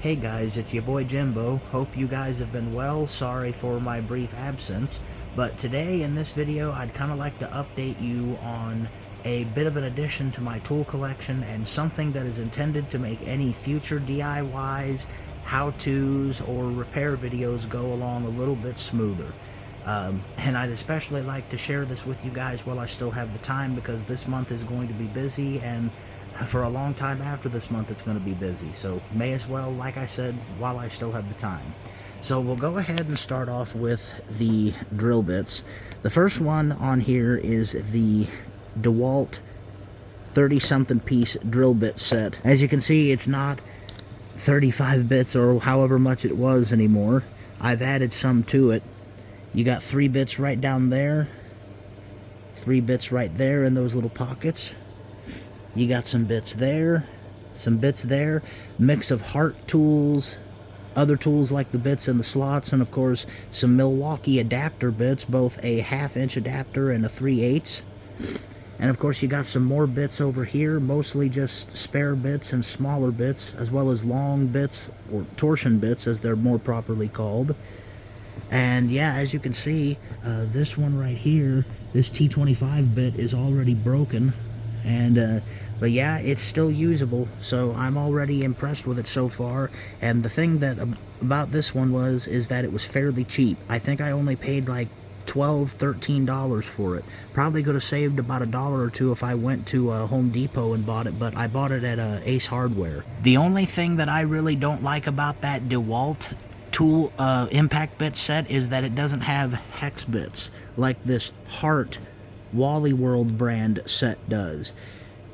Hey guys, it's your boy Jimbo. Hope you guys have been well. Sorry for my brief absence. But today in this video, I'd kind of like to update you on a bit of an addition to my tool collection and something that is intended to make any future DIYs, how-tos, or repair videos go along a little bit smoother. And I'd especially like to share this with you guys while I still have the time, because this month is going to be busy, and for a long time after this month it's going to be busy, so may as well, like I said, while I still have the time. So we'll go ahead and start off with the drill bits. The first one on here is the DeWalt 30-something piece drill bit set. As you can see, it's not 35 bits or however much it was anymore. I've added some to it. You got 3 bits right down there, 3 bits right there in those little pockets. You got some bits there, mix of heart tools, other tools like the bits in the slots, and of course some Milwaukee adapter bits, both a 1/2-inch adapter and a 3/8. And of course you got some more bits over here, mostly just spare bits and smaller bits, as well as long bits, or torsion bits as they're more properly called. And yeah, as you can see, this one right here, this T25 bit is already broken. And but yeah, it's still usable, so I'm already impressed with it so far. And the thing that about this one is that it was fairly cheap. I think I only paid like $12-13 for it. Probably could have saved about $1 or $2 if I went to Home Depot and bought it, but I bought it at Ace Hardware. The only thing that I really don't like about that DeWalt tool impact bit set is that it doesn't have hex bits like this Hart Wally World brand set does.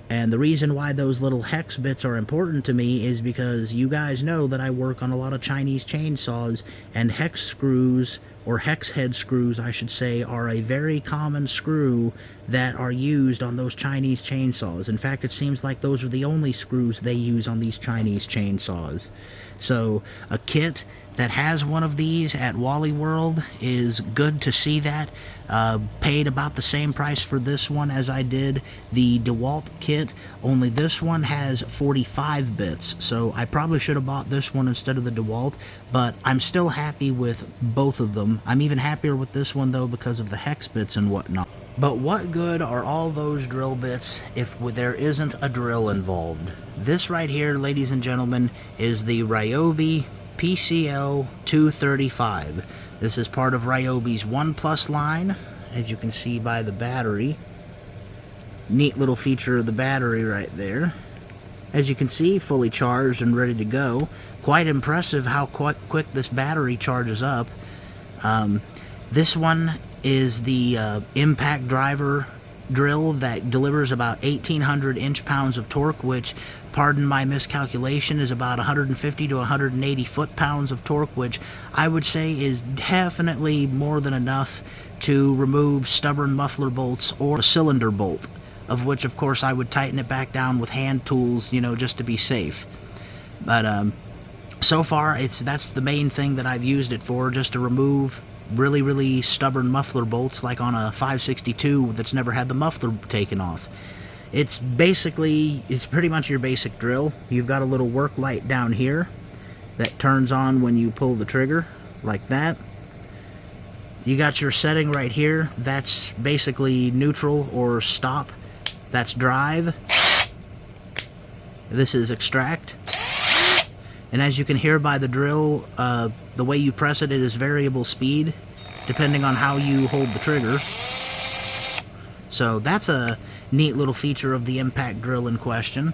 And the reason why those little hex bits are important to me is because you guys know that I work on a lot of Chinese chainsaws, and hex screws, or hex head screws I should say, are a very common screw that are used on those Chinese chainsaws. In fact, it seems like those are the only screws they use on these Chinese chainsaws. So a kit that has one of these at Wally World is good to see that. Paid about the same price for this one as I did the DeWalt kit, only this one has 45 bits, so I probably should have bought this one instead of the DeWalt, but I'm still happy with both of them. I'm even happier with this one though because of the hex bits and whatnot. But what good are all those drill bits if there isn't a drill involved? This right here, ladies and gentlemen, is the R.I.P PCL 235. This is part of Ryobi's One Plus line, as you can see by the battery. Neat little feature of the battery right there. As you can see, fully charged and ready to go. Quite impressive how quick this battery charges up. This one is the impact driver drill that delivers about 1,800 inch-pounds of torque, which, pardon my miscalculation, is about 150 to 180 foot-pounds of torque, which I would say is definitely more than enough to remove stubborn muffler bolts or a cylinder bolt, of which of course I would tighten it back down with hand tools, you know, just to be safe. But so far that's the main thing that I've used it for, just to remove really stubborn muffler bolts, like on a 562 that's never had the muffler taken off. It's pretty much your basic drill. You've got a little work light down here that turns on when you pull the trigger, like that. You got your setting right here. That's basically neutral or stop. That's drive. This is extract. And as you can hear by the drill, the way you press it, it is variable speed, depending on how you hold the trigger. So that's a neat little feature of the impact drill in question.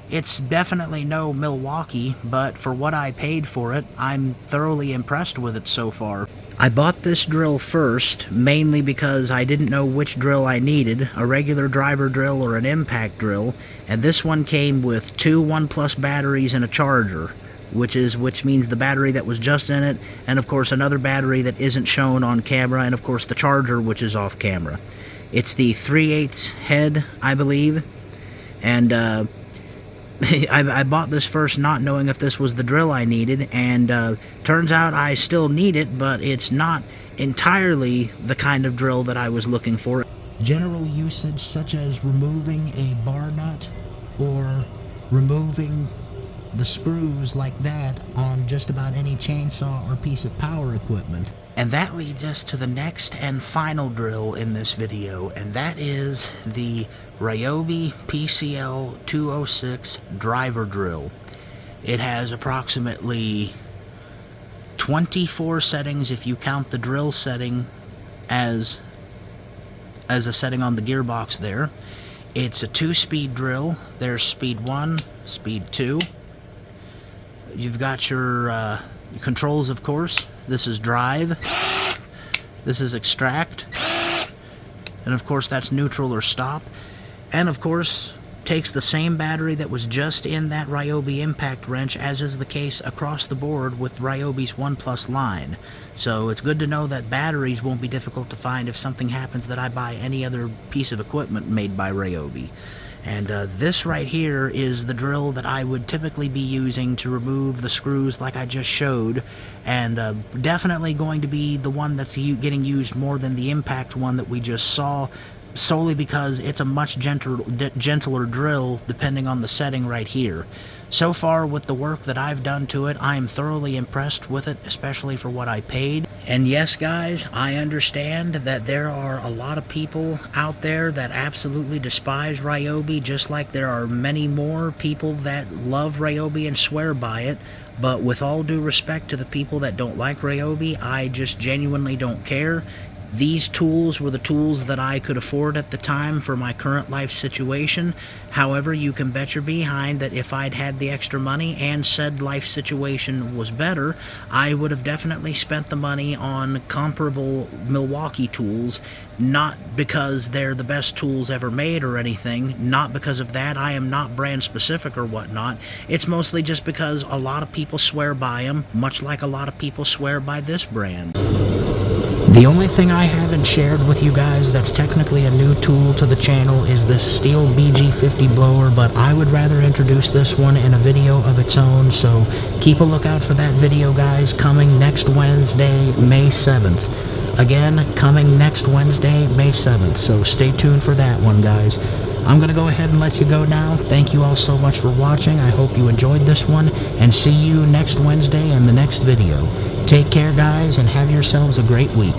It's definitely no Milwaukee, but for what I paid for it, I'm thoroughly impressed with it so far. I bought this drill first, mainly because I didn't know which drill I needed, a regular driver drill or an impact drill, and this one came with 2 1 Plus batteries and a charger, which means the battery that was just in it, and of course another battery that isn't shown on camera, and of course the charger, which is off camera. It's the 3/8 head, I believe, and I bought this first not knowing if this was the drill I needed, and turns out I still need it, but it's not entirely the kind of drill that I was looking for. General usage such as removing a bar nut or removing the screws like that on just about any chainsaw or piece of power equipment. And that leads us to the next and final drill in this video, and that is the RYOBI PCL 206 driver drill. It has approximately 24 settings if you count the drill setting as a setting on the gearbox there. It's a 2-speed drill. There's speed 1, speed 2. You've got your controls, of course. This is drive. This is extract. And of course that's neutral or stop. And of course takes the same battery that was just in that RYOBI impact wrench, as is the case across the board with RYOBI's OnePlus line. So it's good to know that batteries won't be difficult to find if something happens that I buy any other piece of equipment made by RYOBI. And this right here is the drill that I would typically be using to remove the screws like I just showed, and definitely going to be the one that's getting used more than the impact one that we just saw, solely because it's a much gentler drill depending on the setting right here. So far with the work that I've done to it, I am thoroughly impressed with it, especially for what I paid. And yes guys, I understand that there are a lot of people out there that absolutely despise RYOBI, just like there are many more people that love RYOBI and swear by it. But with all due respect to the people that don't like RYOBI, I just genuinely don't care. These tools were the tools that I could afford at the time for my current life situation. However, you can bet your behind that if I'd had the extra money and said life situation was better, I would have definitely spent the money on comparable Milwaukee tools. Not because they're the best tools ever made or anything, not because of that. I am not brand specific or whatnot. It's mostly just because a lot of people swear by them, much like a lot of people swear by this brand. The only thing I haven't shared with you guys that's technically a new tool to the channel is this Steel BG50 blower, but I would rather introduce this one in a video of its own, so keep a lookout for that video, guys, coming next Wednesday, May 7th. Again, coming next Wednesday, May 7th, so stay tuned for that one, guys. I'm going to go ahead and let you go now. Thank you all so much for watching. I hope you enjoyed this one, and see you next Wednesday in the next video. Take care, guys, and have yourselves a great week.